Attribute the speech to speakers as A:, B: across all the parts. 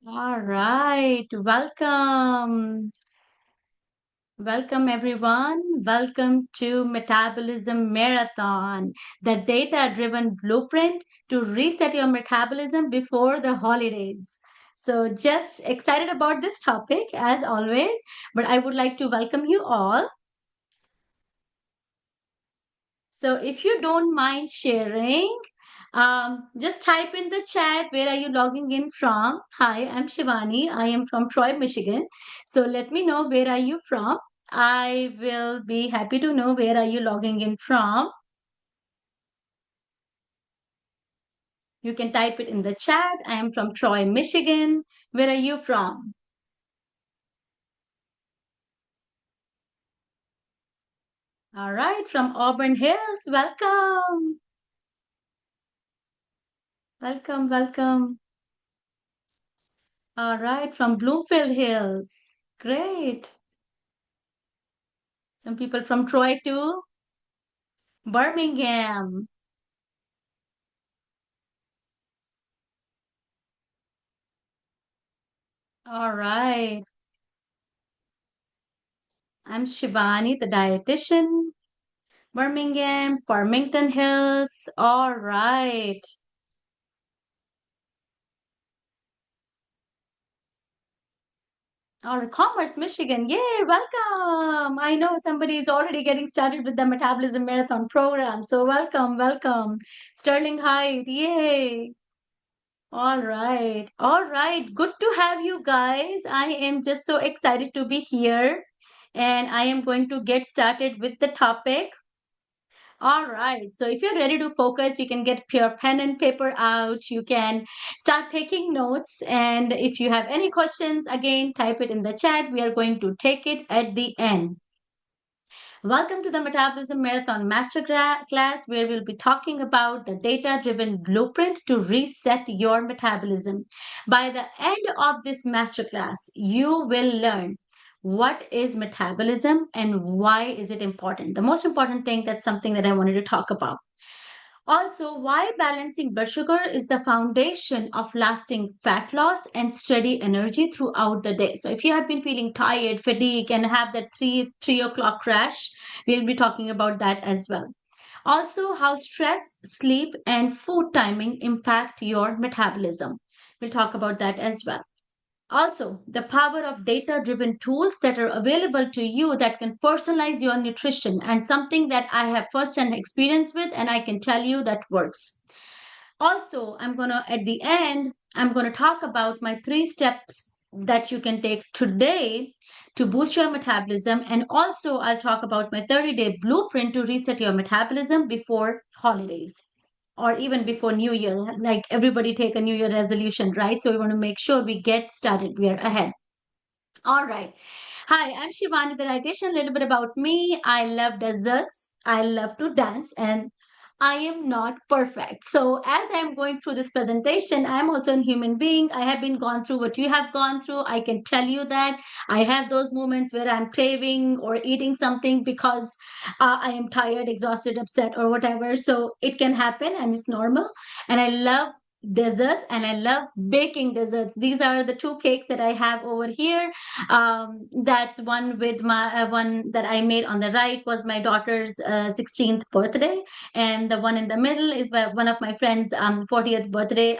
A: All right. Welcome. Welcome, everyone. Welcome to Metabolism Marathon, the data driven blueprint to reset your metabolism before the holidays. So, just excited about this topic as always, but I would like to welcome you all. So if you don't mind sharing, just type in the chat where are you logging in from. Hi, I'm Shivani. I am from Troy, Michigan. So let me know where are you from. I will be happy to know where are you logging in from. You can type it in the chat. I am from Troy, Michigan. Where are you from? All right, from Auburn Hills. Welcome. Welcome, welcome. All right, from Bloomfield Hills. Great. Some people from Troy too. Birmingham. All right. I'm Shivani, the dietitian. Birmingham, Farmington Hills. All right. Or Commerce, Michigan. Yay, welcome. I know somebody is already getting started with the Metabolism Marathon program. So welcome, welcome. Sterling Heights. Yay. All right. All right. Good to have you guys. I am just so excited to be here. And I am going to get started with the topic. All right. So if you're ready to focus, you can get your pen and paper out. You can start taking notes. And if you have any questions, again, type it in the chat. We are going to take it at the end. Welcome to the Metabolism Marathon Masterclass, where we'll be talking about the data driven blueprint to reset your metabolism. By the end of this masterclass, you will learn what is metabolism and why is it important. The most important thing, that's something that I wanted to talk about. Also, why balancing blood sugar is the foundation of lasting fat loss and steady energy throughout the day. So, if you have been feeling tired, fatigue, and have that three o'clock crash, we'll be talking about that as well. Also, how stress, sleep, and food timing impact your metabolism. We'll talk about that as well. Also, the power of data driven tools that are available to you that can personalize your nutrition and something that I have first hand experience with and I can tell you that works. Also, at the end, I'm going to talk about my 3 steps that you can take today to boost your metabolism. And also, I'll talk about my 30-day blueprint to reset your metabolism before holidays or even before New Year. Like everybody take a New Year resolution, right? So we want to make sure we get started. We are ahead. All right. Hi, I'm Shivani, the dietitian. A little bit about me. I love desserts. I love to dance, and I am not perfect. So, as I'm going through this presentation, I'm also a human being. I have been gone through what you have gone through. I can tell you that I have those moments where I'm craving or eating something because I am tired, exhausted, upset, or whatever. So, it can happen, and it's normal. And I love desserts and I love baking desserts. These are the two cakes that I have over here. That's one with my one that I made on the right was my daughter's 16th birthday, and the one in the middle is one of my friends' 40th birthday.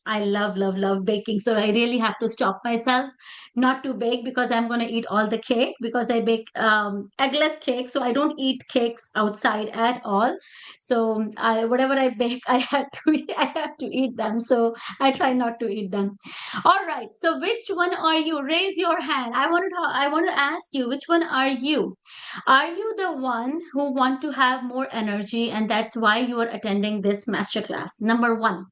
A: I love baking, so I really have to stop myself not to bake because I'm going to eat all the cake because I bake eggless cake, so I don't eat cakes outside at all. So I whatever I bake, I have to eat them. So I try not to eat them. All right. So which one are you? Raise your hand. I want to ask you, which one are you? Are you the one who want to have more energy and that's why you are attending this masterclass? Number 1.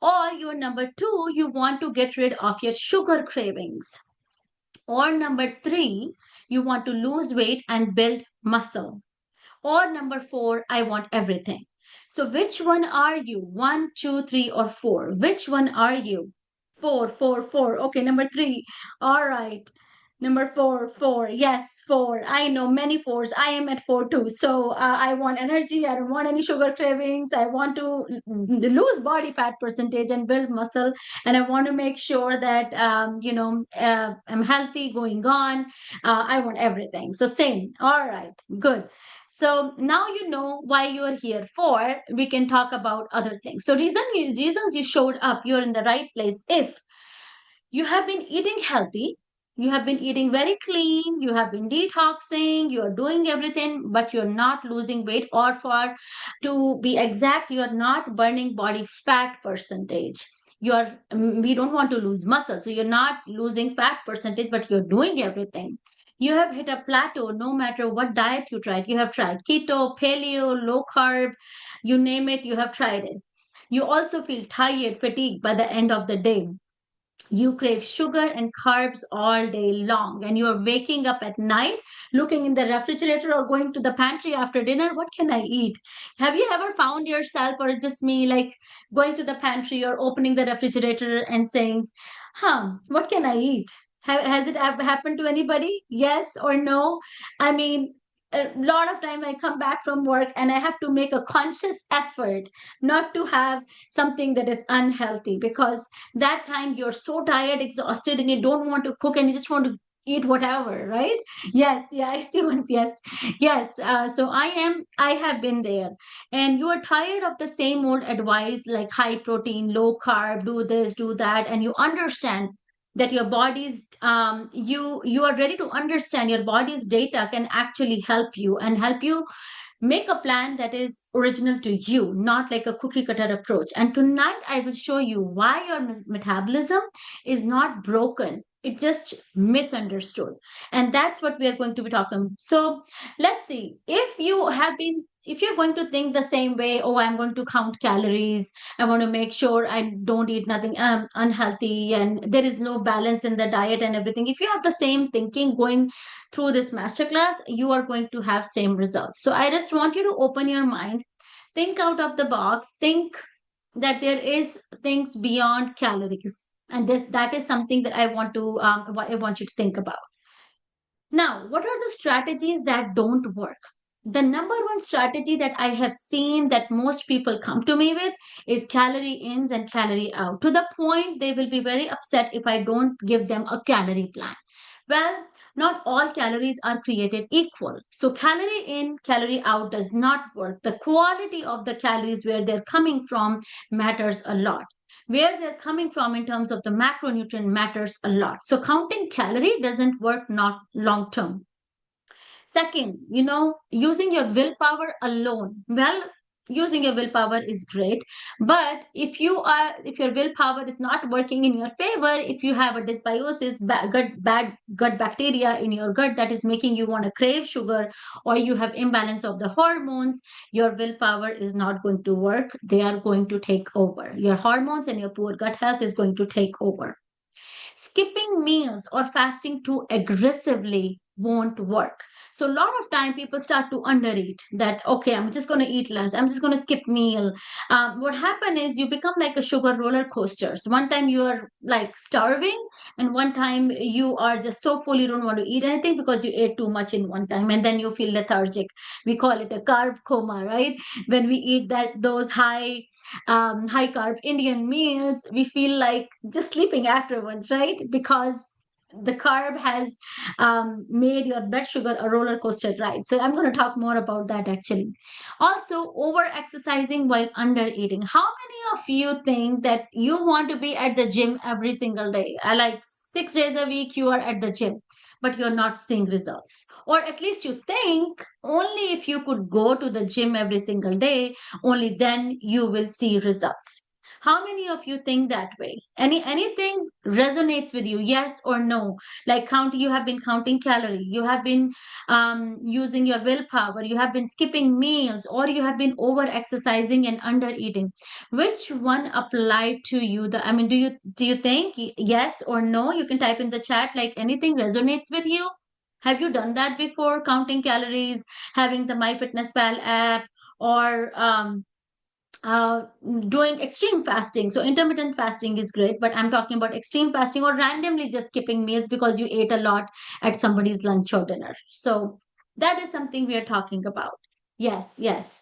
A: Or you're number 2, you want to get rid of your sugar cravings. Or number 3, you want to lose weight and build muscle. Or number 4, I want everything. So which one are you? One, two, three, or 4? Which one are you? Four, four, four. Okay, number 3. All right. Number four, four. Yes, four. I know many fours. I am at four too. So I want energy. I don't want any sugar cravings. I want to lose body fat percentage and build muscle. And I want to make sure that, I'm healthy going on. I want everything. So same. All right. Good. So now you know why you are here for. We can talk about other things. So reasons you showed up, you're in the right place if you have been eating healthy, you have been eating very clean, you have been detoxing, you are doing everything, but you're not losing weight, or for to be exact, you're not burning body fat percentage. We don't want to lose muscle, so you're not losing fat percentage, but you're doing everything. You have hit a plateau no matter what diet you tried. You have tried keto, paleo, low carb, you name it, you have tried it. You also feel tired, fatigued by the end of the day. You crave sugar and carbs all day long, and you're waking up at night looking in the refrigerator or going to the pantry after dinner. What can I eat? Have you ever found yourself, or just me, like going to the pantry or opening the refrigerator and saying, what can I eat? Has it happened to anybody? Yes or no? I mean, a lot of time I come back from work and I have to make a conscious effort not to have something that is unhealthy, because that time you're so tired, exhausted, and you don't want to cook and you just want to eat whatever, right? Yes, yeah, I see once. Yes, yes. So I have been there, and you are tired of the same old advice like high protein, low carb, do this, do that, and you understand that your body's you are ready to understand your body's data can actually help you make a plan that is original to you, not like a cookie cutter approach. And tonight I will show you why your metabolism is not broken. It's just misunderstood. And that's what we are going to be talking. So let's see. If you're going to think the same way, oh, I'm going to count calories, I want to make sure I don't eat nothing unhealthy, and there is no balance in the diet and everything. If you have the same thinking going through this masterclass, you are going to have same results. So I just want you to open your mind, think out of the box, think that there is things beyond calories, and that is something that I want you to think about. Now, what are the strategies that don't work? The number one strategy that I have seen that most people come to me with is calorie ins and calorie out, to the point they will be very upset if I don't give them a calorie plan. Well, not all calories are created equal. So, calorie in, calorie out does not work. The quality of the calories, where they're coming from, matters a lot. Where they're coming from in terms of the macronutrient, matters a lot. So, counting calorie doesn't work not long term. Second, using your willpower alone. Well, using your willpower is great, but if your willpower is not working in your favor, if you have a dysbiosis, bad gut bacteria in your gut that is making you want to crave sugar, or you have imbalance of the hormones, your willpower is not going to work. They are going to take over. Your hormones and your poor gut health is going to take over. Skipping meals or fasting too aggressively won't work. So a lot of time people start to undereat, that okay, I'm just going to eat less, I'm just going to skip meal. What happen is you become like a sugar roller coaster. So one time you are like starving, and one time you are just so full you don't want to eat anything because you ate too much in one time, and then you feel lethargic. We call it a carb coma, right? When we eat those high carb Indian meals, we feel like just sleeping afterwards, right? Because the carb has made your blood sugar a roller coaster ride. So I'm going to talk more about that actually. Also, over exercising while under eating. How many of you think that you want to be at the gym every single day? I like 6 days a week you are at the gym, but you're not seeing results. Or at least you think only if you could go to the gym every single day, only then you will see results. How many of you think that way? Anything resonates with you? Yes or no? Like you have been counting calorie, you have been using your willpower, you have been skipping meals, or you have been over exercising and under eating. Which one applied to you? Do you think yes or no? You can type in the chat, like anything resonates with you. Have you done that before? Counting calories, having the MyFitnessPal app, or uh, doing extreme fasting. So intermittent fasting is great, but I'm talking about extreme fasting or randomly just skipping meals because you ate a lot at somebody's lunch or dinner. So that is something we are talking about. Yes, yes.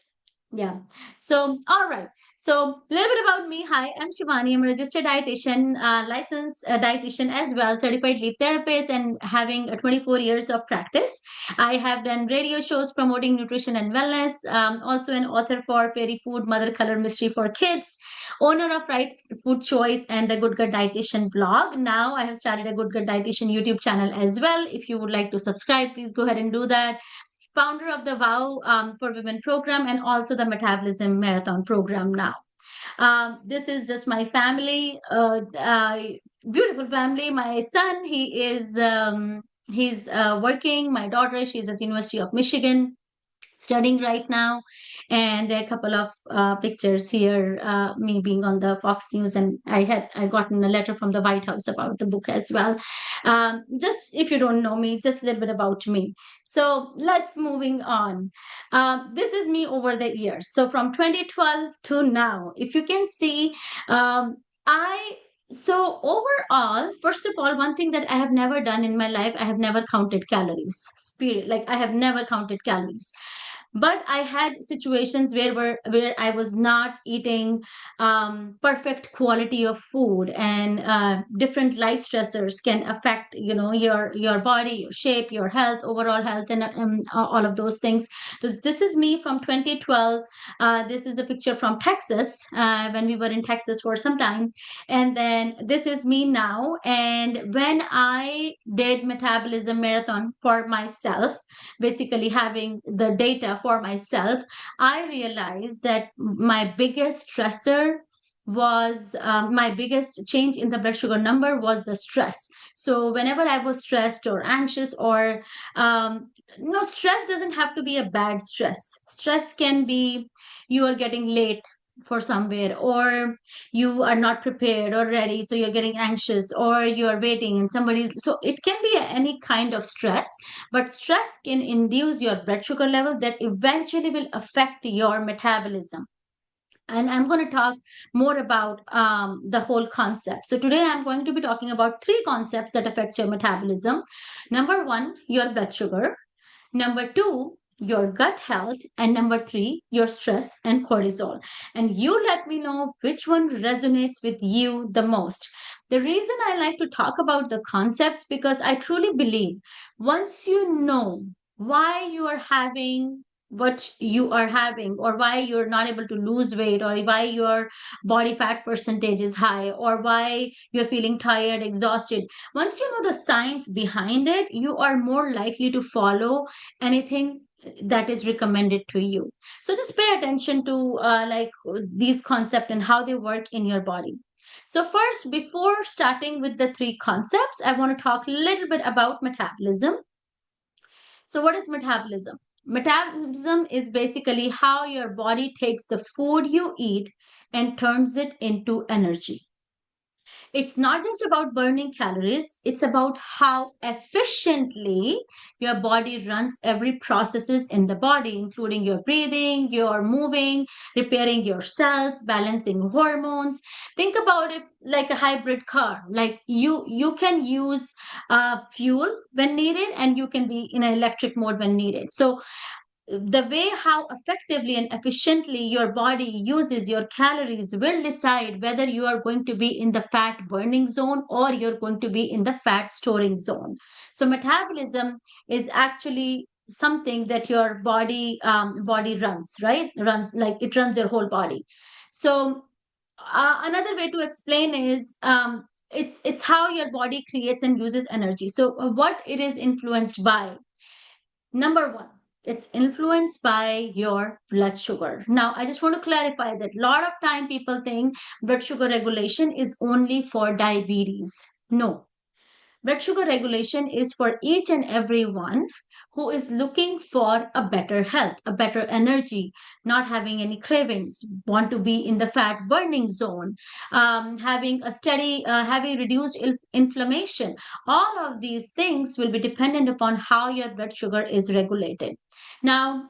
A: Yeah. So, all right. So, a little bit about me. Hi, I'm Shivani. I'm a registered dietitian, licensed dietitian as well, certified lead therapist, and having 24 years of practice. I have done radio shows promoting nutrition and wellness. Also, an author for Fairy Food, Mother Color Mystery for Kids, owner of Right Food Choice and the Good Gut Dietitian blog. Now, I have started a Good Gut Dietitian YouTube channel as well. If you would like to subscribe, please go ahead and do that. Founder of the Wow for Women program and also the Metabolism Marathon program now. This is just my family, beautiful family. My son, he's working. My daughter, she's at University of Michigan studying right now, and there are a couple of pictures here, me being on the Fox News, and I gotten a letter from the White House about the book as well. Just if you don't know me, just a little bit about me. So let's moving on. This is me over the years, so from 2012 to now, if you can see. I So overall, first of all, one thing that I have never done in my life, I have never counted calories. Period. Like I have never counted calories, but I had situations where I was not eating perfect quality of food, and different life stressors can affect, your body, your shape, your health, overall health, and all of those things. This is me from 2012. This is a picture from Texas, when we were in Texas for some time, and then this is me now. And when I did metabolism marathon for myself, basically having the data for myself, I realized that my biggest stressor was my biggest change in the blood sugar number was the stress. So whenever I was stressed or anxious, or no, stress doesn't have to be a bad stress. Stress can be you are getting late for somewhere, or you are not prepared or ready, so you're getting anxious, or you are waiting and somebody's, so it can be any kind of stress. But stress can induce your blood sugar level that eventually will affect your metabolism. And I'm going to talk more about the whole concept. So today I'm going to be talking about three concepts that affect your metabolism. Number one, your blood sugar. Number two, your gut health. And number three, your stress and cortisol. And you let me know which one resonates with you the most. The reason I like to talk about the concepts, because I truly believe once you know why you are having what you are having, or why you're not able to lose weight, or why your body fat percentage is high, or why you're feeling tired, exhausted, once you know the science behind it, you are more likely to follow anything that is recommended to you. So just pay attention to these concepts and how they work in your body. So first, before starting with the three concepts, I want to talk a little bit about metabolism. So what is metabolism? Metabolism is basically how your body takes the food you eat and turns it into energy. It's not just about burning calories, it's about how efficiently your body runs every processes in the body, including your breathing, your moving, repairing your cells, balancing hormones. Think about it like a hybrid car. Like you can use fuel when needed, and you can be in an electric mode when needed. So the way how effectively and efficiently your body uses your calories will decide whether you are going to be in the fat burning zone or you're going to be in the fat storing zone. So metabolism is actually something that your body runs, right? Runs, like it runs your whole body. So another way to explain is it's how your body creates and uses energy. So what it is influenced by. Number one, it's influenced by your blood sugar. Now, I just want to clarify that a lot of time people think blood sugar regulation is only for diabetes. No, blood sugar regulation is for each and every one who is looking for a better health, a better energy, not having any cravings, want to be in the fat burning zone, having a steady, having reduced inflammation. All of these things will be dependent upon how your blood sugar is regulated. Now,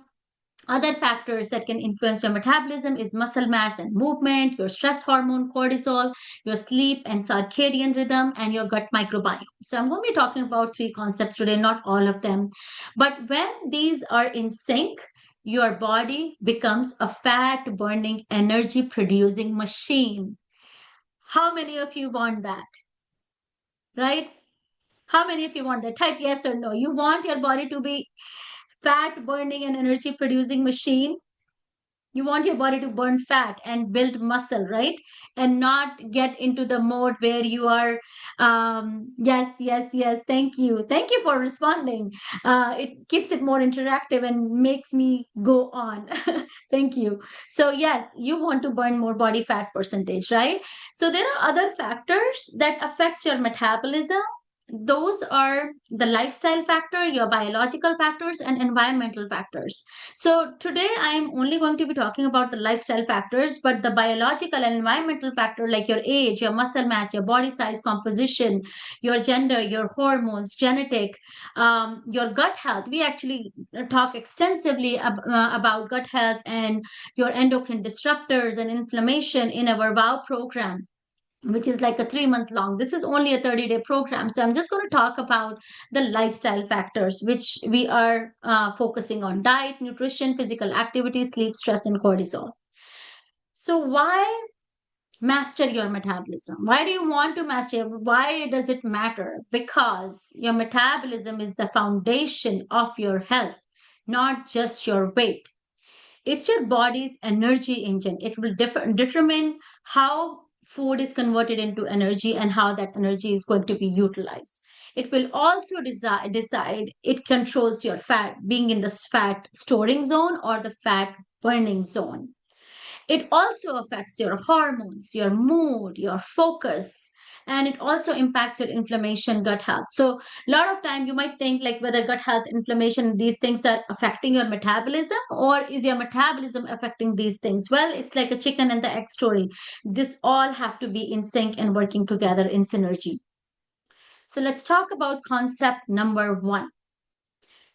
A: Other factors that can influence your metabolism is muscle mass and movement, your stress hormone cortisol, your sleep and circadian rhythm, and your gut microbiome. So I'm going to be talking about three concepts today, not all of them. But when these are in sync, your body becomes a fat burning, energy producing machine. How many of you want that? Right? How many of you want that? Type yes or no. You want your body to be fat burning and energy producing machine. You want your body to burn fat and build muscle, right? And not get into the mode where you are, yes, yes, yes, thank you. Thank you for responding. It keeps it more interactive and makes me go on. Thank you. So, yes, you want to burn more body fat percentage, right? So, there are other factors that affects your metabolism. Those are the lifestyle factor, your biological factors, and environmental factors. So today I am only going to be talking about the lifestyle factors, but the biological and environmental factor like your age, your muscle mass, your body size composition, your gender, your hormones, genetic, your gut health. We actually talk extensively about gut health and your endocrine disruptors and inflammation in our WOW program, which is like a 3 month long. This is only a 30-day program. So I'm just going to talk about the lifestyle factors, which we are focusing on: diet, nutrition, physical activity, sleep, stress, and cortisol. So, why master your metabolism? Why do you want to master? Why does it matter? Because your metabolism is the foundation of your health, not just your weight. It's your body's energy engine. It will determine how food is converted into energy and how that energy is going to be utilized. It will also decide, it controls your fat, being in the fat storing zone or the fat burning zone. It also affects your hormones, your mood, your focus, and it also impacts your inflammation, gut health. So, a lot of time you might think like whether gut health, inflammation, these things are affecting your metabolism, or is your metabolism affecting these things? Well, it's like a chicken and the egg story. This all have to be in sync and working together in synergy. So, let's talk about concept number one: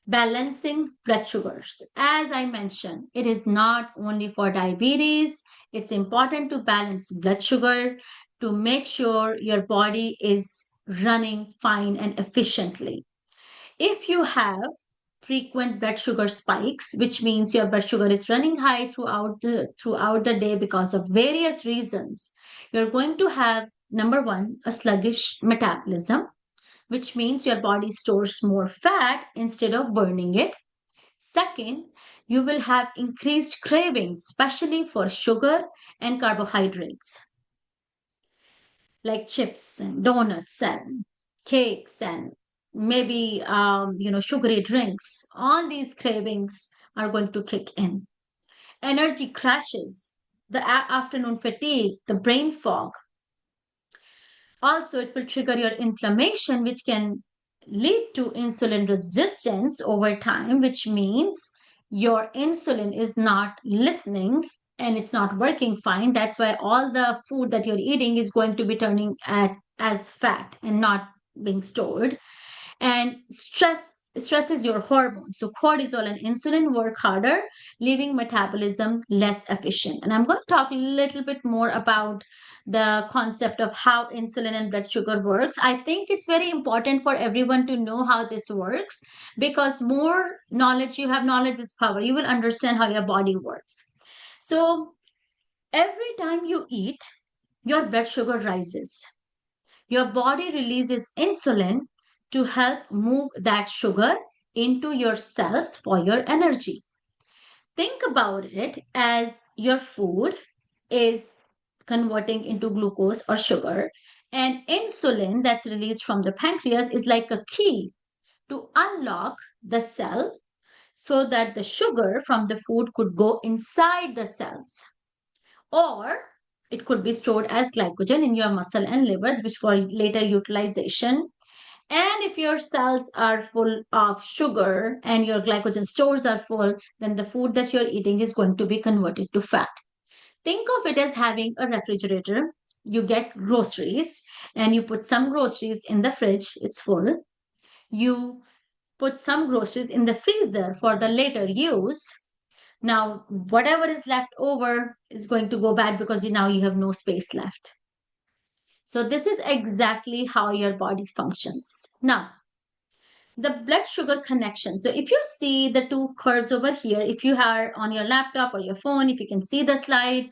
A: balancing blood sugars. As I mentioned, it is not only for diabetes, it's important to balance blood sugar to make sure your body is running fine and efficiently. If you have frequent blood sugar spikes, which means your blood sugar is running high throughout the day because of various reasons, you're going to have, number one, a sluggish metabolism, which means your body stores more fat instead of burning it. Second, you will have increased cravings, especially for sugar and carbohydrates, like chips and donuts and cakes and maybe sugary drinks. All these cravings are going to kick in. Energy crashes, the afternoon fatigue, the brain fog. Also, it will trigger your inflammation, which can lead to insulin resistance over time, which means your insulin is not listening and it's not working fine. That's why all the food that you're eating is going to be turning as fat and not being stored. And stress stresses your hormones, so cortisol and insulin work harder, leaving metabolism less efficient. And I'm going to talk a little bit more about the concept of how insulin and blood sugar works. I think it's very important for everyone to know how this works, because more knowledge you have, knowledge is power. You will understand how your body works. So every time you eat, your blood sugar rises. Your body releases insulin to help move that sugar into your cells for your energy. Think about it as your food is converting into glucose or sugar, and insulin that's released from the pancreas is like a key to unlock the cell so that the sugar from the food could go inside the cells, or it could be stored as glycogen in your muscle and liver, which for later utilization. And if your cells are full of sugar and your glycogen stores are full, then the food that you're eating is going to be converted to fat. Think of it as having a refrigerator. You get groceries and you put some groceries in the fridge, it's full. You put some groceries in the freezer for the later use. Now, whatever is left over is going to go bad because now you have no space left. So, this is exactly how your body functions. Now, the blood sugar connection. So, if you see the two curves over here, if you are on your laptop or your phone, if you can see the slide,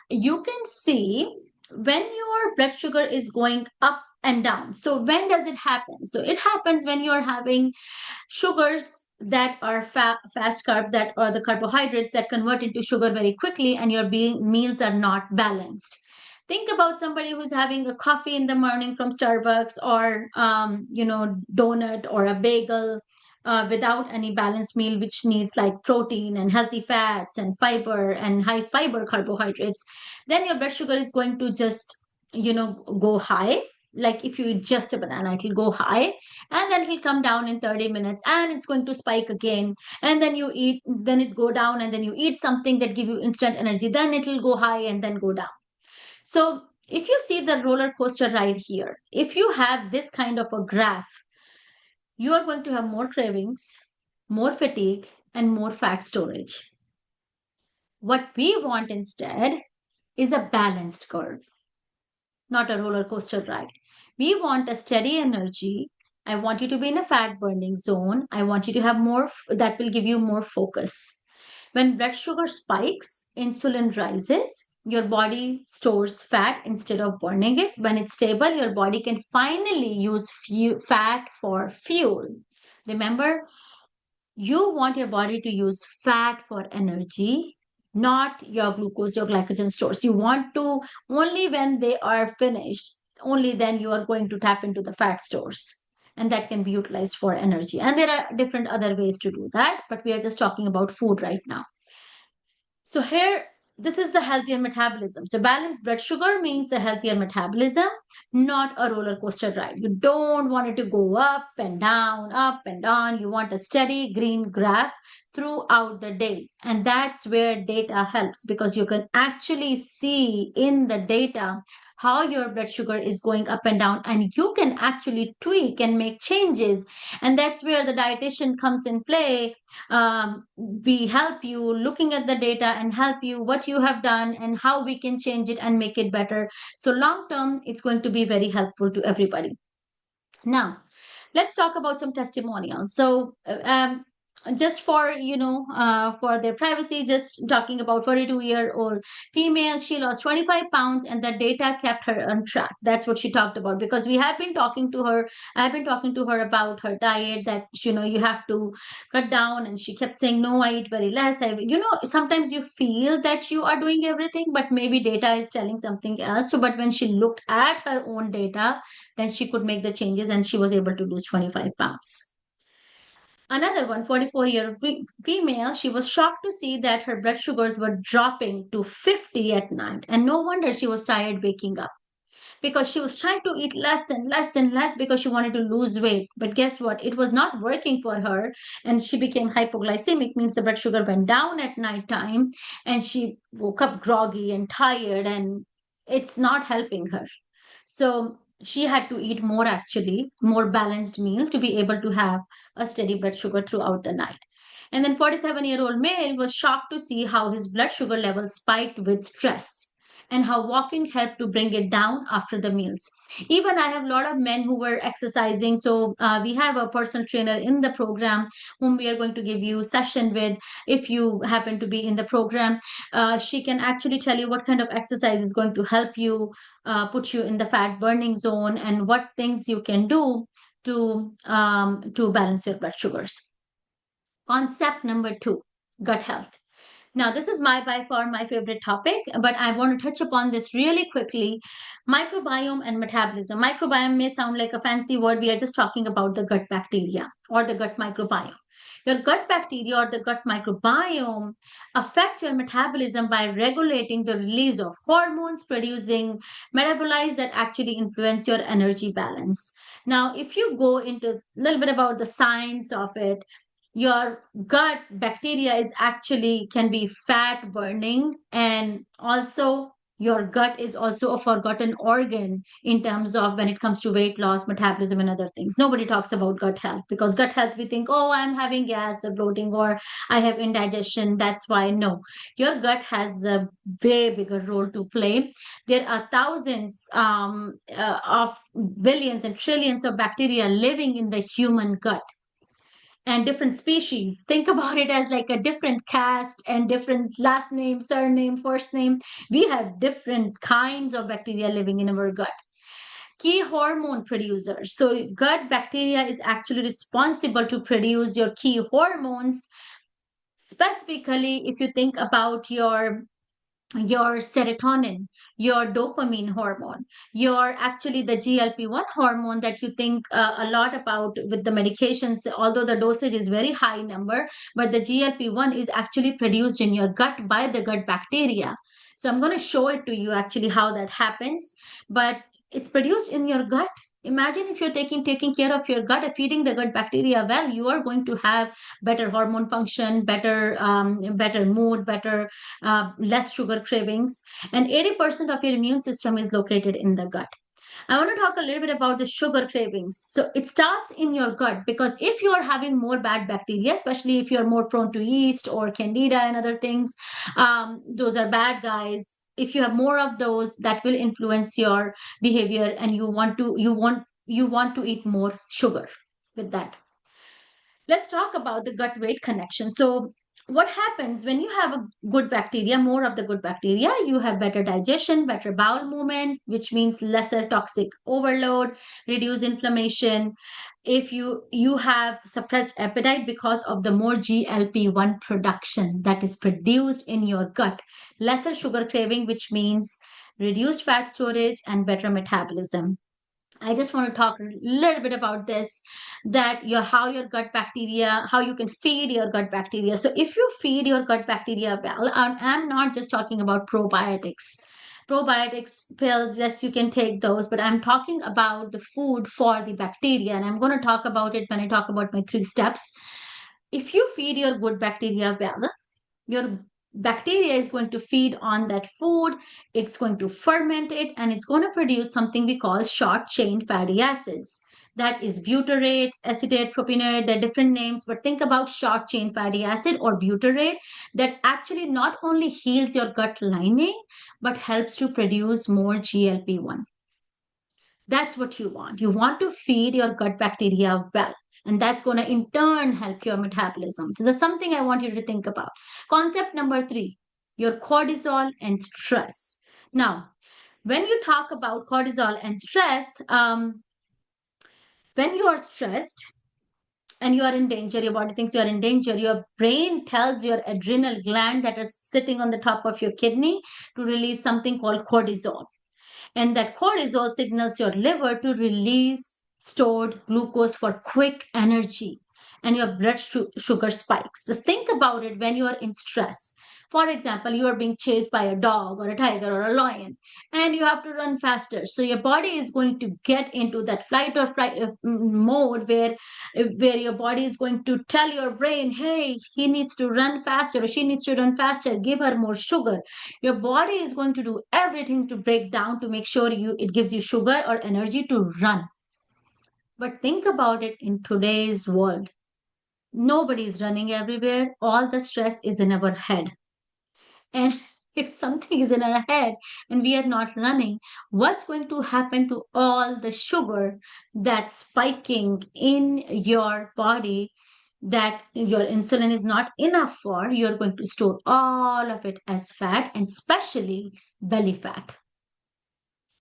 A: you can see when your blood sugar is going up and down. So, when does it happen? So, it happens when you're having sugars that are fast carb, that are the carbohydrates that convert into sugar very quickly, and your meals are not balanced. Think about somebody who's having a coffee in the morning from Starbucks, or donut or a bagel, without any balanced meal, which needs like protein and healthy fats and fiber and high fiber carbohydrates. Then your blood sugar is going to just go high. Like if you eat just a banana, it'll go high, and then it'll come down in 30 minutes, and it's going to spike again. And then it go down, and then you eat something that give you instant energy, then it'll go high and then go down. So if you see the roller coaster ride here, if you have this kind of a graph, you are going to have more cravings, more fatigue, and more fat storage. What we want instead is a balanced curve, not a roller coaster ride. We want a steady energy. I want you to be in a fat burning zone. I want you to have more that will give you more focus. When blood sugar spikes, insulin rises, your body stores fat instead of burning it. When it's stable, your body can finally use fat for fuel. Remember, you want your body to use fat for energy, not your glucose, your glycogen stores. You want to, only when they are finished, only then you are going to tap into the fat stores. And that can be utilized for energy. And there are different other ways to do that, but we are just talking about food right now. So here, this is the healthier metabolism. So balanced blood sugar means a healthier metabolism, not a roller coaster ride. You don't want it to go up and down, up and down. You want a steady green graph throughout the day. And that's where data helps, because you can actually see in the data how your blood sugar is going up and down, and you can actually tweak and make changes. And that's where the dietitian comes in play. We help you looking at the data and help you what you have done and how we can change it and make it better. So long term, it's going to be very helpful to everybody. Now, let's talk about some testimonials. So just for for their privacy, just talking about 42-year-old female, she lost 25 pounds and the data kept her on track. That's what she talked about, because we have been talking to her. I've been talking to her about her diet, that you have to cut down, and she kept saying, no, I eat very less. Sometimes you feel that you are doing everything, but maybe data is telling something else. So but when she looked at her own data, then she could make the changes, and she was able to lose 25 pounds. Another one, 44-year female, she was shocked to see that her blood sugars were dropping to 50 at night. And no wonder she was tired waking up, because she was trying to eat less and less and less because she wanted to lose weight. But guess what? It was not working for her, and she became hypoglycemic, means the blood sugar went down at night time, and she woke up groggy and tired, and it's not helping her. So she had to eat more, actually, more balanced meal to be able to have a steady blood sugar throughout the night. And then 47-year-old male was shocked to see how his blood sugar levels spiked with stress, and how walking helped to bring it down after the meals. Even I have a lot of men who were exercising. So we have a personal trainer in the program whom we are going to give you session with. If you happen to be in the program, she can actually tell you what kind of exercise is going to help you, put you in the fat burning zone, and what things you can do to balance your blood sugars. Concept number 2, gut health. Now, this is by far my favorite topic, but I want to touch upon this really quickly. Microbiome and metabolism. Microbiome may sound like a fancy word. We are just talking about the gut bacteria or the gut microbiome. Your gut bacteria or the gut microbiome affects your metabolism by regulating the release of hormones, producing metabolites that actually influence your energy balance. Now, if you go into a little bit about the science of it, your gut bacteria is actually can be fat burning, and also Your gut is also a forgotten organ in terms of when it comes to weight loss, metabolism, and other things. Nobody talks about gut health because gut health, we think, oh, I'm having gas or bloating or I have indigestion. That's why. No, your gut has a way bigger role to play. There are thousands of billions and trillions of bacteria living in the human gut and different species. Think about it as like a different caste and different last name, surname, first name. We have different kinds of bacteria living in our gut. Key hormone producers. So, gut bacteria is actually responsible to produce your key hormones. Specifically, if you think about your serotonin, your dopamine hormone, your actually the GLP-1 hormone that you think a lot about with the medications, although the dosage is very high number, but the GLP-1 is actually produced in your gut by the gut bacteria. So I'm going to show it to you actually how that happens, but it's produced in your gut. Imagine if you're taking care of your gut, feeding the gut bacteria well, you are going to have better hormone function, better mood, better less sugar cravings, and 80% of your immune system is located in the gut. I want to talk a little bit about the sugar cravings. So it starts in your gut because if you are having more bad bacteria, especially if you're more prone to yeast or candida and other things, those are bad guys. If you have more of those, that will influence your behavior, and you want to eat more sugar with that. Let's talk about the gut weight connection. So, what happens when you have a good bacteria, more of the good bacteria, you have better digestion, better bowel movement, which means lesser toxic overload, reduce inflammation. If you have suppressed appetite because of the more GLP-1 production that is produced in your gut, lesser sugar craving, which means reduced fat storage and better metabolism. I just want to talk a little bit about this, that your how your gut bacteria, how you can feed your gut bacteria. So if you feed your gut bacteria well, and I'm not just talking about probiotics. Probiotics pills, yes, you can take those, but I'm talking about the food for the bacteria, and I'm going to talk about it when I talk about my three steps. If you feed your good bacteria well, your bacteria is going to feed on that food, it's going to ferment it, and it's going to produce something we call short chain fatty acids. That is butyrate, acetate, propionate. They're different names, but think about short chain fatty acid or butyrate, that actually not only heals your gut lining but helps to produce more GLP-1. That's what you want. You want to feed your gut bacteria well. And that's going to in turn help your metabolism. So that's something I want you to think about. Concept number three, your cortisol and stress. Now, when you talk about cortisol and stress, when you are stressed and you are in danger, your body thinks you are in danger, your brain tells your adrenal gland that is sitting on the top of your kidney to release something called cortisol. And that cortisol signals your liver to release stored glucose for quick energy, and your sugar spikes. Just think about it when you are in stress. For example, you are being chased by a dog or a tiger or a lion, and you have to run faster. So your body is going to get into that flight or flight mode where your body is going to tell your brain, "Hey, he needs to run faster or she needs to run faster. Give her more sugar." Your body is going to do everything to break down to make sure it gives you sugar or energy to run. But think about it in today's world. Nobody is running everywhere. All the stress is in our head. And if something is in our head and we are not running, what's going to happen to all the sugar that's spiking in your body that your insulin is not enough for? You're going to store all of it as fat, and especially belly fat.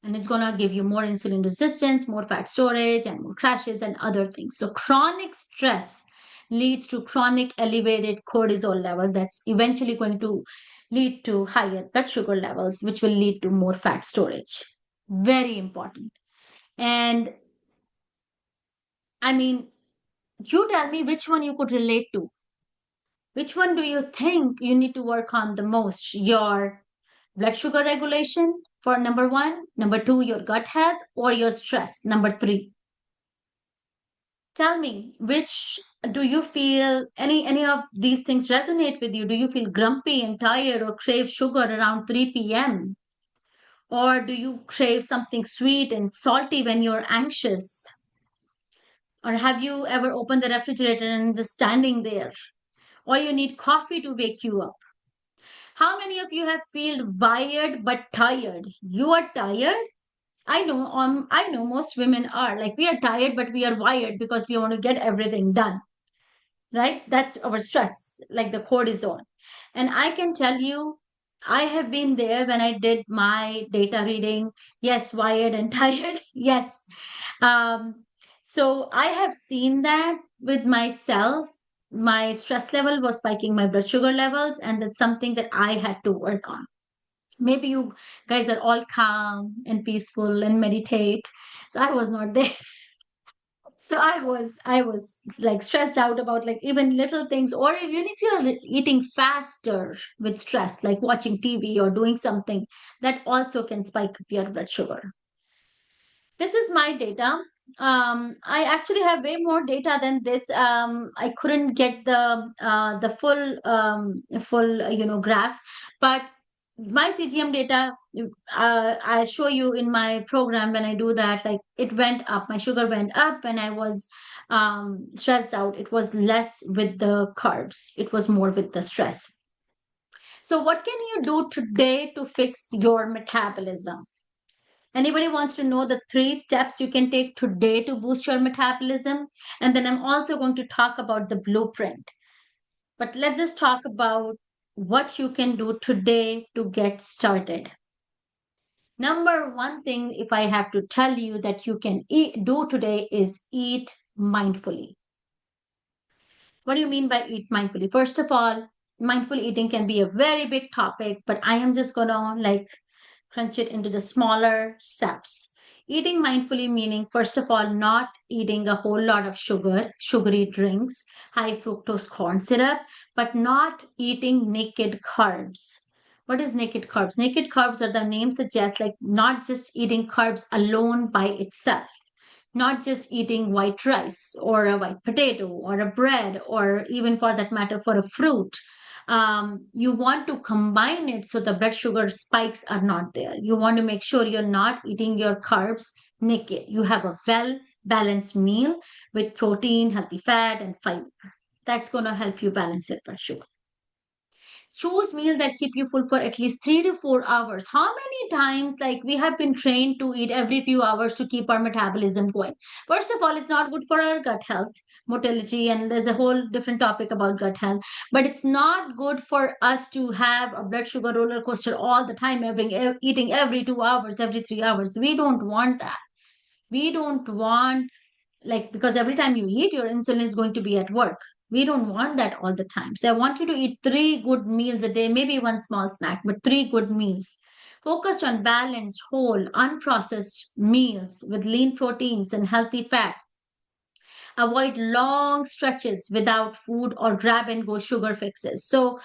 A: And it's going to give you more insulin resistance, more fat storage, and more crashes and other things. So chronic stress leads to chronic elevated cortisol level that's eventually going to lead to higher blood sugar levels, which will lead to more fat storage. Very important. And I mean, you tell me which one you could relate to. Which one do you think you need to work on the most? Your blood sugar regulation for number one, number two, your gut health, or your stress, number three. Tell me, which do you feel any of these things resonate with you? Do you feel grumpy and tired or crave sugar around 3 p.m.? Or do you crave something sweet and salty when you're anxious? Or have you ever opened the refrigerator and just standing there? Or you need coffee to wake you up? How many of you have feel wired but tired? You are tired? I know most women are like we are tired, but we are wired because we want to get everything done, right? That's our stress, like the cortisol. And I can tell you, I have been there when I did my data reading. Yes, wired and tired. Yes. Um, so I have seen that with myself. My stress level was spiking my blood sugar levels, and that's something that I had to work on. Maybe you guys are all calm and peaceful and meditate. So I was not there. So I was like stressed out about like even little things, or even if you're eating faster with stress, like watching TV or doing something, that also can spike up your blood sugar. This is my data. I actually have way more data than this. I couldn't get the full graph, but my CGM data, I show you in my program when I do that. Like it went up, my sugar went up, and I was stressed out. It was less with the carbs. It was more with the stress. So, what can you do today to fix your metabolism? Anybody wants to know the three steps you can take today to boost your metabolism? And then I'm also going to talk about the blueprint. But let's just talk about what you can do today to get started. Number one thing, if I have to tell you that you can do today, is eat mindfully. What do you mean by eat mindfully? First of all, mindful eating can be a very big topic, but I am just gonna like crunch it into the smaller steps. Eating mindfully meaning, first of all, not eating a whole lot of sugar, sugary drinks, high fructose corn syrup, but not eating naked carbs. What is naked carbs? Naked carbs, are the name suggests, like not just eating carbs alone by itself, not just eating white rice or a white potato or a bread or even for that matter for a fruit. You want to combine it so the blood sugar spikes are not there. You want to make sure you're not eating your carbs naked. You have a well balanced meal with protein, healthy fat, and fiber. That's going to help you balance your blood sugar. Choose meal that keep you full for at least 3 to 4 hours. How many times like we have been trained to eat every few hours to keep our metabolism going? First of all, it's not good for our gut health, motility, and there's a whole different topic about gut health. But it's not good for us to have a blood sugar roller coaster all the time, eating every 2 hours, every 3 hours. We don't want that. We don't want, like, because every time you eat your insulin is going to be at work. We don't want that all the time. So I want you to eat 3 good meals a day, maybe one small snack, but 3 good meals focused on balanced whole unprocessed meals with lean proteins and healthy fat. Avoid long stretches without food or grab and go sugar fixes. So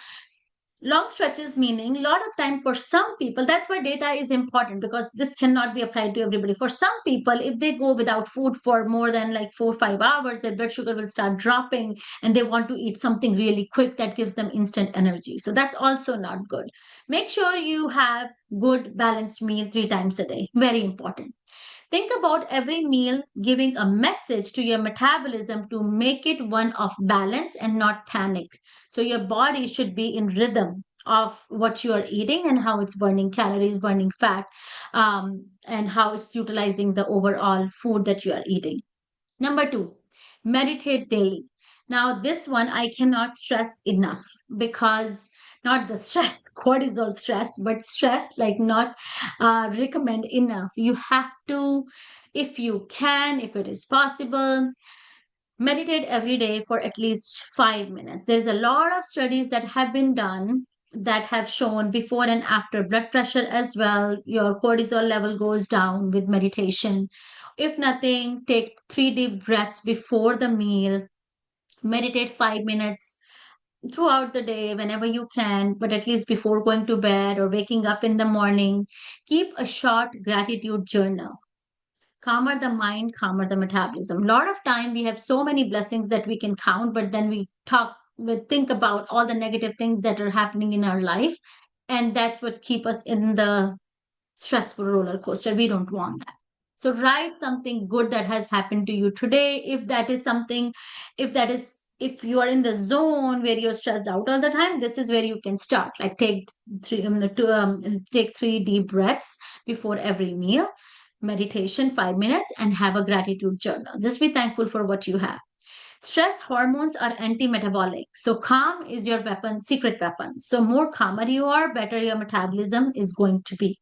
A: long stretches meaning a lot of time for some people. That's why data is important, because this cannot be applied to everybody. For some people, if they go without food for more than like 4 or 5 hours, their blood sugar will start dropping and they want to eat something really quick that gives them instant energy. So that's also not good. Make sure you have good balanced meal 3 times a day. Very important. Think about every meal giving a message to your metabolism to make it one of balance and not panic. So your body should be in rhythm of what you are eating and how it's burning calories, burning fat, and how it's utilizing the overall food that you are eating. Number two, meditate daily. Now, this one I cannot stress enough, because not the stress, cortisol stress, but stress like not recommend enough. You have to, if you can, if it is possible, meditate every day for at least 5 minutes. There's a lot of studies that have been done that have shown before and after blood pressure as well. Your cortisol level goes down with meditation. If nothing, take 3 deep breaths before the meal. Meditate 5 minutes throughout the day whenever you can, but at least before going to bed or waking up in the morning. Keep a short gratitude journal. Calmer the mind, calmer the metabolism. A lot of time we have so many blessings that we can count, but then we think about all the negative things that are happening in our life, and that's what keep us in the stressful roller coaster. We don't want that. So write something good that has happened to you today. If that is something, if you are in the zone where you're stressed out all the time, this is where you can start. Like take 3 deep breaths before every meal, meditation 5 minutes, and have a gratitude journal. Just be thankful for what you have. Stress hormones are anti-metabolic. So calm is your weapon, secret weapon. So more calmer you are, better your metabolism is going to be.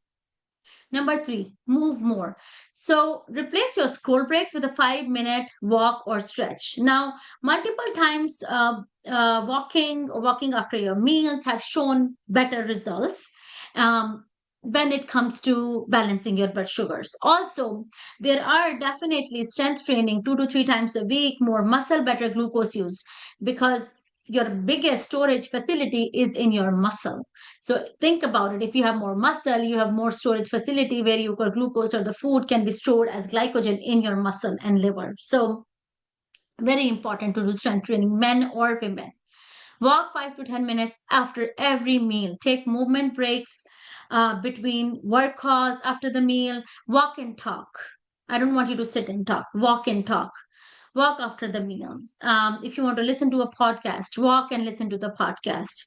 A: Number three, move more. So replace your scroll breaks with a 5 minute walk or stretch. Now, multiple times walking after your meals have shown better results. When it comes to balancing your blood sugars. Also, there are definitely strength training 2 to 3 times a week, more muscle, better glucose use, because your biggest storage facility is in your muscle. So think about it. If you have more muscle, you have more storage facility where your glucose or the food can be stored as glycogen in your muscle and liver. So very important to do strength training, men or women. Walk 5 to 10 minutes after every meal. Take movement breaks between work calls after the meal. Walk and talk. I don't want you to sit and talk. Walk and talk. Walk after the meals. If you want to listen to a podcast, walk and listen to the podcast.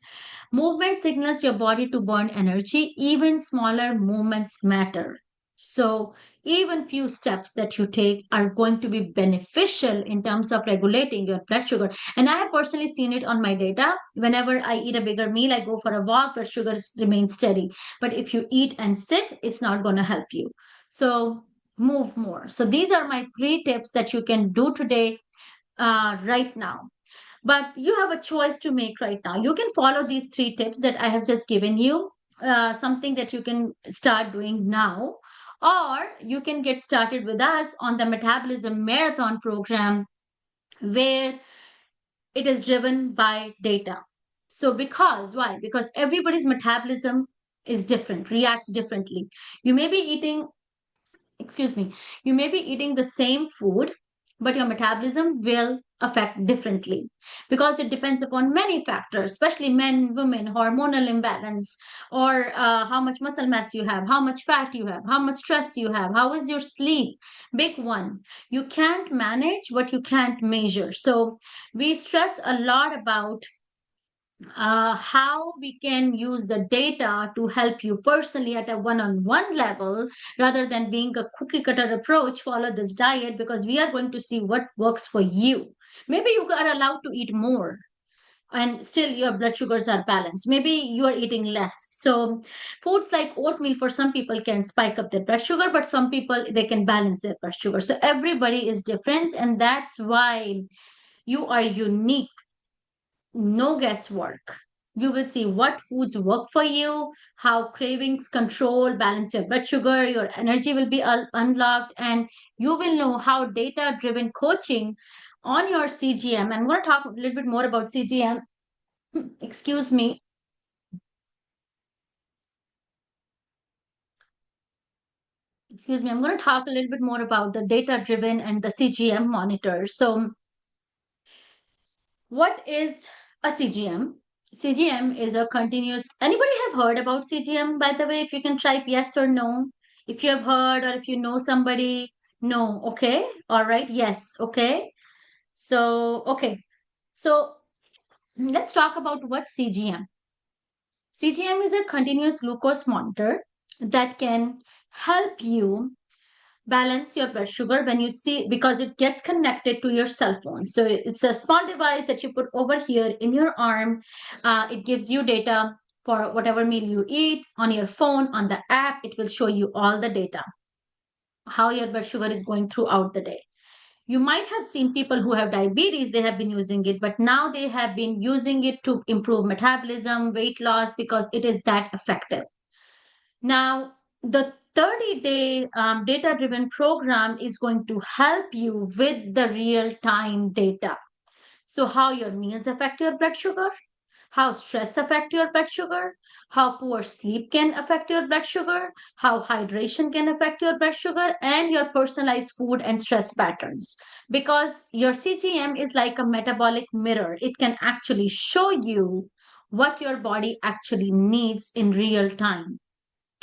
A: Movement signals your body to burn energy. Even smaller movements matter. So, even few steps that you take are going to be beneficial in terms of regulating your blood sugar. And I have personally seen it on my data. Whenever I eat a bigger meal, I go for a walk, blood sugar remains steady. But if you eat and sit, it's not going to help you. So, move more. So, these are my 3 tips that you can do today, right now. But you have a choice to make right now. You can follow these 3 tips that I have just given you, something that you can start doing now, or you can get started with us on the Metabolism Marathon program, where it is driven by data. So, because why? Because everybody's metabolism is different, reacts differently. You may be eating excuse me, you may be eating the same food, but your metabolism will affect differently because it depends upon many factors, especially men, women, hormonal imbalance, or how much muscle mass you have, how much fat you have, how much stress you have, how is your sleep. Big one. You can't manage what you can't measure. So we stress a lot about how we can use the data to help you personally at a one-on-one level rather than being a cookie cutter approach. Follow this diet because we are going to see what works for you. Maybe you are allowed to eat more and still your blood sugars are balanced. Maybe you are eating less. So foods like oatmeal for some people can spike up their blood sugar, but some people they can balance their blood sugar. So everybody is different, and that's why you are unique. No guesswork. You will see what foods work for you, how cravings control, balance your blood sugar, your energy will be unlocked, and you will know how data driven coaching on your CGM. I'm going to talk a little bit more about CGM. Excuse me. Excuse me. I'm going to talk a little bit more about the data driven and the CGM monitor. So, what is a CGM? CGM is a continuous. Anybody have heard about CGM, by the way? If you can type yes or no. If you have heard or if you know somebody, no. Okay. All right. Yes. Okay. So, okay. So, let's talk about what CGM. CGM is a continuous glucose monitor that can help you balance your blood sugar when you see, because it gets connected to your cell phone. So it's a small device that you put over here in your arm. It gives you data for whatever meal you eat on your phone. On the app, it will show you all the data, how your blood sugar is going throughout the day. You might have seen people who have diabetes, they have been using it, but now they have been using it to improve metabolism, weight loss, because it is that effective. Now, the 30-day data driven program is going to help you with the real time data. So, how your meals affect your blood sugar, how stress affect your blood sugar, how poor sleep can affect your blood sugar, how hydration can affect your blood sugar, and your personalized food and stress patterns. Because your CGM is like a metabolic mirror, it can actually show you what your body actually needs in real time.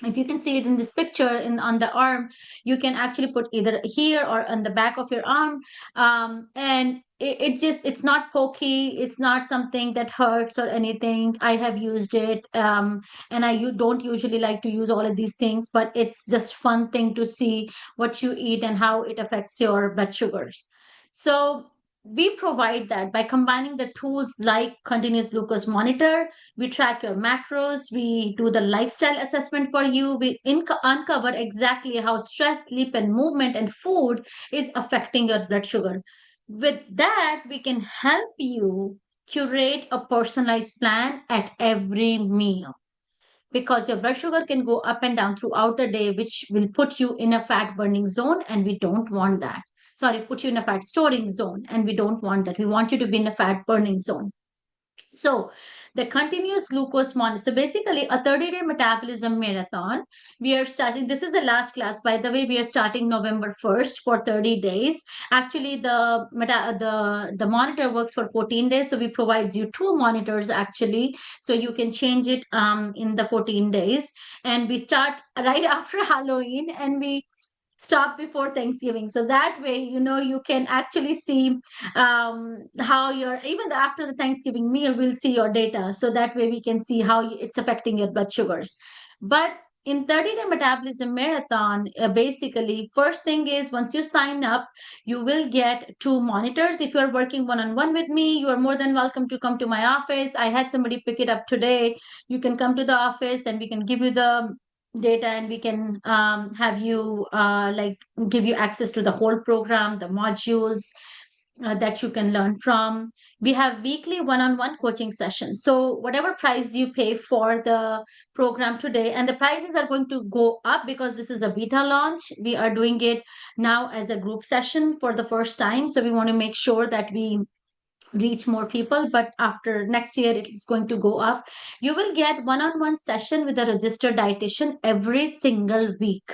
A: If you can see it in this picture in on the arm, you can actually put either here or on the back of your arm. And it's just, it's not pokey, it's not something that hurts or anything. I have used it, and you don't usually like to use all of these things, but it's just fun thing to see what you eat and how it affects your blood sugars. So we provide that by combining the tools like continuous glucose monitor. We track your macros, we do the lifestyle assessment for you, we uncover exactly how stress, sleep, and movement and food is affecting your blood sugar. With that, we can help you curate a personalized plan at every meal, because your blood sugar can go up and down throughout the day, which will put you in a fat burning zone, and we don't want that. Sorry, put you in a fat storing zone, and we don't want that. We want you to be in a fat burning zone. So, the continuous glucose monitor. So, basically, a 30-day metabolism marathon. We are starting. This is the last class, by the way. We are starting November 1st for 30 days. Actually, the monitor works for 14 days. So, we provides you two monitors actually. So, you can change it in the 14 days. And we start right after Halloween, and we stop before Thanksgiving. So that way, you can actually see how your, even after the Thanksgiving meal, we'll see your data. So that way we can see how it's affecting your blood sugars. But in 30-day metabolism marathon, basically, first thing is, once you sign up, you will get two monitors. If you're working one-on-one with me, you are more than welcome to come to my office. I had somebody pick it up today. You can come to the office and we can give you the data, and we can have you like give you access to the whole program, the modules that you can learn from. We have weekly one-on-one coaching sessions. So whatever price you pay for the program today, and the prices are going to go up because this is a beta launch. We are doing it now as a group session for the first time. So we want to make sure that we reach more people, but after next year it is going to go up. You will get one-on-one session with a registered dietitian every single week.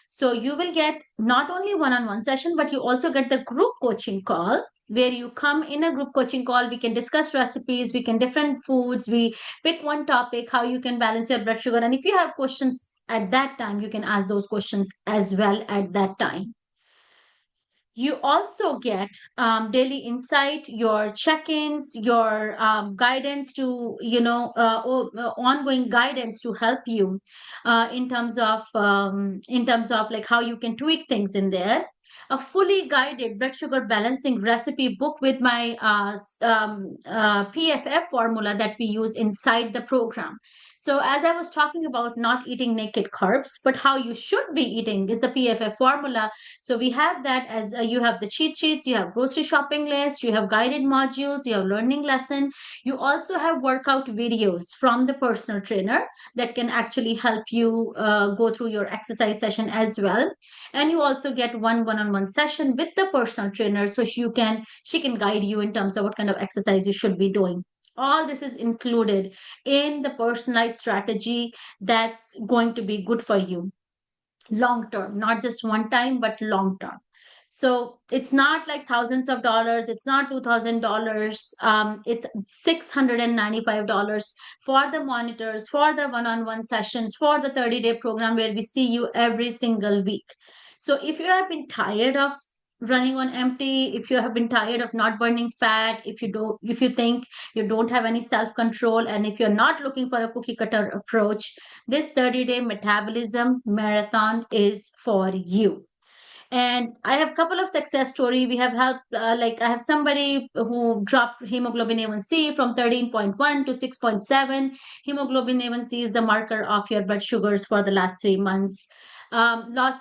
A: So you will get not only one-on-one session, but you also get the group coaching call, where you come in a group coaching call. We can discuss recipes, we can different foods, we pick one topic, how you can balance your blood sugar, and if you have questions at that time, you can ask those questions as well at that time. You also get daily insight, your check-ins, your guidance to, ongoing guidance to help you in terms of like how you can tweak things in there. A fully guided blood sugar balancing recipe book with my PFF formula that we use inside the program. So, as I was talking about not eating naked carbs, but how you should be eating is the PFF formula. So we have that as you have the cheat sheets, you have grocery shopping list, you have guided modules, you have learning lesson. You also have workout videos from the personal trainer that can actually help you go through your exercise session as well. And you also get one-on-one session with the personal trainer, so she can guide you in terms of what kind of exercise you should be doing. All this is included in the personalized strategy that's going to be good for you long term, not just one time, but long term. So it's not like thousands of dollars, it's not $2,000. It's $695 for the monitors, for the one-on-one sessions, for the 30-day program where we see you every single week. So if you have been tired of running on empty, if you have been tired of not burning fat, if you think you don't have any self control, and if you're not looking for a cookie cutter approach, this 30-day metabolism marathon is for you. And I have a couple of success story. We have helped, like I have somebody who dropped hemoglobin A1C from 13.1 to 6.7. Hemoglobin A1C is the marker of your blood sugars for the last 3 months. Lost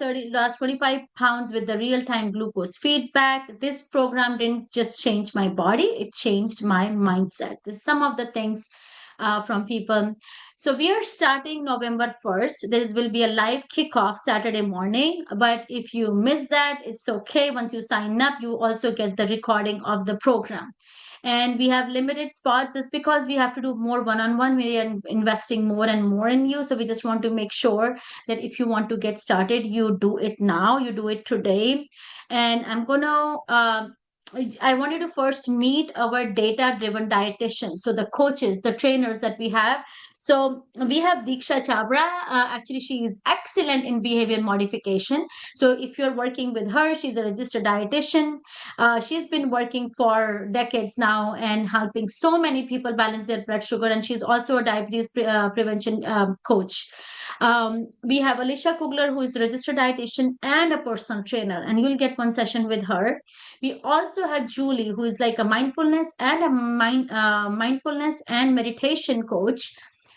A: 25 pounds with the real-time glucose feedback. This program didn't just change my body, it changed my mindset. This is some of the things from people. So we are starting November 1st. There will be a live kickoff Saturday morning. But if you miss that, it's okay. Once you sign up, you also get the recording of the program. And we have limited spots just because we have to do more one-on-one. We are investing more and more in you. So we just want to make sure that if you want to get started, you do it now, you do it today. And I'm going to I want you to first meet our data driven dietitians. So, the coaches, the trainers that we have. So, we have Diksha Chabra. Actually, she is excellent in behavior modification. So, if you're working with her, she's a registered dietitian. She's been working for decades now and helping so many people balance their blood sugar. And she's also a diabetes prevention coach. We have Alicia Kugler, who is a registered dietitian and a personal trainer, and you'll get one session with her. We also have Julie, who is like a mindfulness and meditation coach.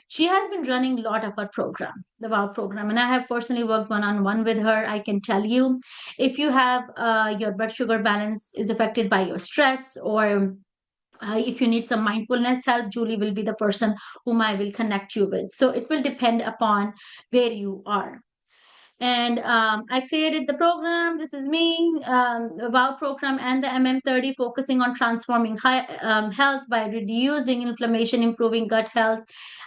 A: She has been running a lot of our program, the WOW program, and I have personally worked one-on-one with her. I can tell you, if you have your blood sugar balance is affected by your stress, or if you need some mindfulness help, Julie will be the person whom I will connect you with. So it will depend upon where you are. And I created the program. This is me, the WOW program and the MM30, focusing on transforming health by reducing inflammation, improving gut health.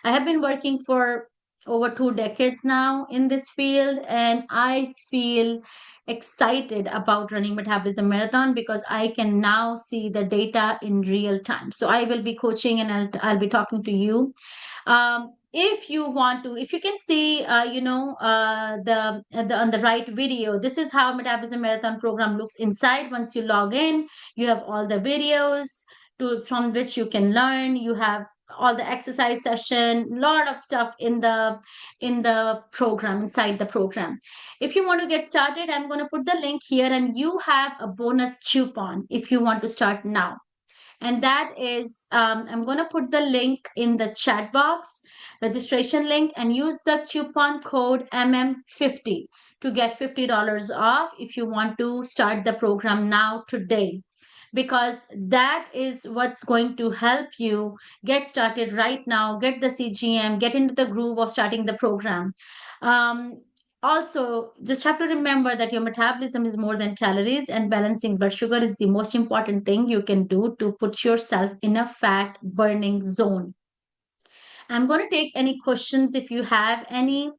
A: I have been working for over 2 decades now in this field, and I feel excited about running Metabolism Marathon because I can now see the data in real time. So I will be coaching, and I'll be talking to you. If you want to, if you can see, the on the right video, this is how Metabolism Marathon program looks inside. Once you log in, you have all the videos from which you can learn. You have all the exercise session, lot of stuff in the program, inside the program. If you want to get started, I'm going to put the link here, and you have a bonus coupon if you want to start now. And that is, I'm going to put the link in the chat box, registration link, and use the coupon code MM50 to get $50 off if you want to start the program now today, because that is what's going to help you get started right now, get the CGM, get into the groove of starting the program. Um, Also, just have to remember that your metabolism is more than calories, and balancing blood sugar is the most important thing you can do to put yourself in a fat burning zone. I'm going to take any questions if you have any.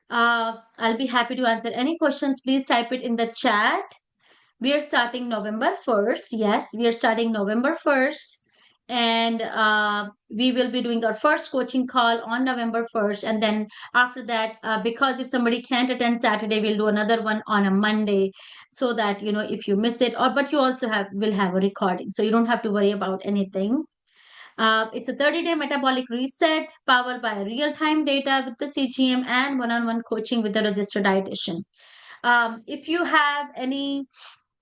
A: I'll be happy to answer any questions. Please type it in the chat. We are starting November 1st. Yes, we are starting November 1st. And we will be doing our first coaching call on November 1st. And then after that, because if somebody can't attend Saturday, we'll do another one on a Monday, so that, if you miss it, but you also will have a recording. So you don't have to worry about anything. It's a 30-day metabolic reset powered by real-time data with the CGM and one-on-one coaching with the registered dietitian. If you have any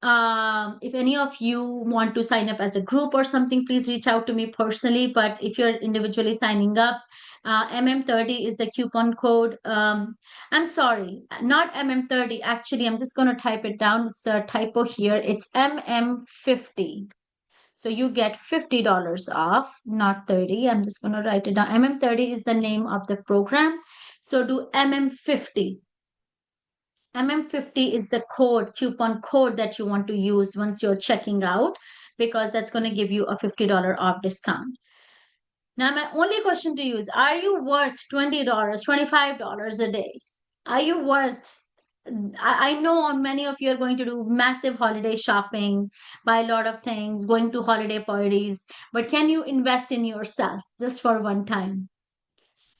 A: if any of you want to sign up as a group or something, please reach out to me personally. But if you're individually signing up, MM30 is the coupon code. I'm sorry, not MM30. Actually, I'm just going to type it down. It's a typo here. It's MM50. So you get $50 off, not 30. I'm just going to write it down. MM30 is the name of the program. So do MM50. MM50 is the coupon code that you want to use once you're checking out, because that's going to give you a $50 off discount. Now, my only question to you is, are you worth $20, $25 a day? Are you worth? I know many of you are going to do massive holiday shopping, buy a lot of things, going to holiday parties, but can you invest in yourself just for one time?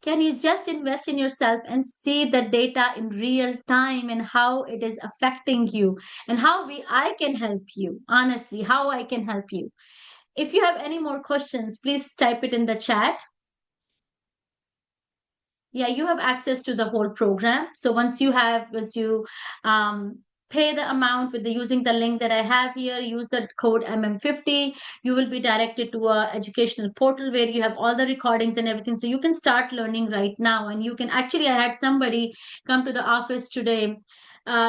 A: Can you just invest in yourself and see the data in real time and how it is affecting you, and how I can help you? Honestly, how I can help you. If you have any more questions, please type it in the chat. Yeah, you have access to the whole program. So once you um, pay the amount with using the link that I have here, use the code MM50, you will be directed to a educational portal where you have all the recordings and everything. So you can start learning right now. And you can actually, I had somebody come to the office today.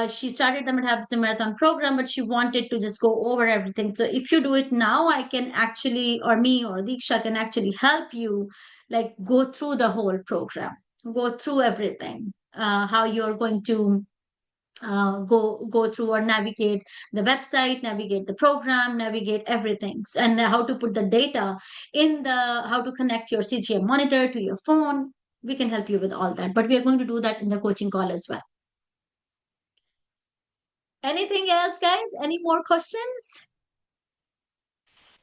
A: She started the Metabolism Marathon program, but she wanted to just go over everything. So if you do it now, I can actually, or me or Diksha can actually help you, like, go through the whole program, go through everything, how you're going to go through or navigate the website, navigate the program, navigate everything, and how to put the data in how to connect your CGM monitor to your phone. We can help you with all that, but we are going to do that in the coaching call as well. Anything else, guys? Any more questions?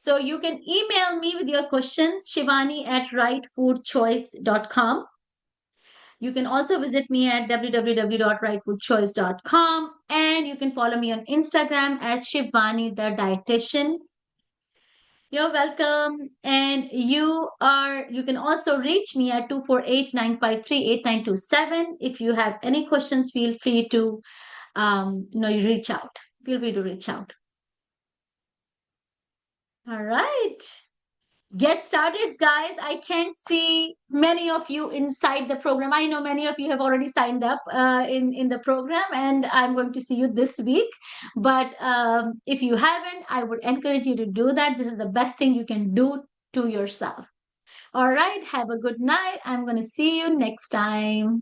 A: So you can email me with your questions, Shivani at rightfoodchoice.com. You can also visit me at www.rightfoodchoice.com, and you can follow me on Instagram as Shivani the Dietitian. You're welcome. And you can also reach me at 248-953-8927. If you have any questions, feel free to you reach out. Feel free to reach out. All right. Get started, guys. I can't see many of you inside the program. I know many of you have already signed up in the program, and I'm going to see you this week. But if you haven't, I would encourage you to do that. This is the best thing you can do to yourself. All right. Have a good night. I'm going to see you next time.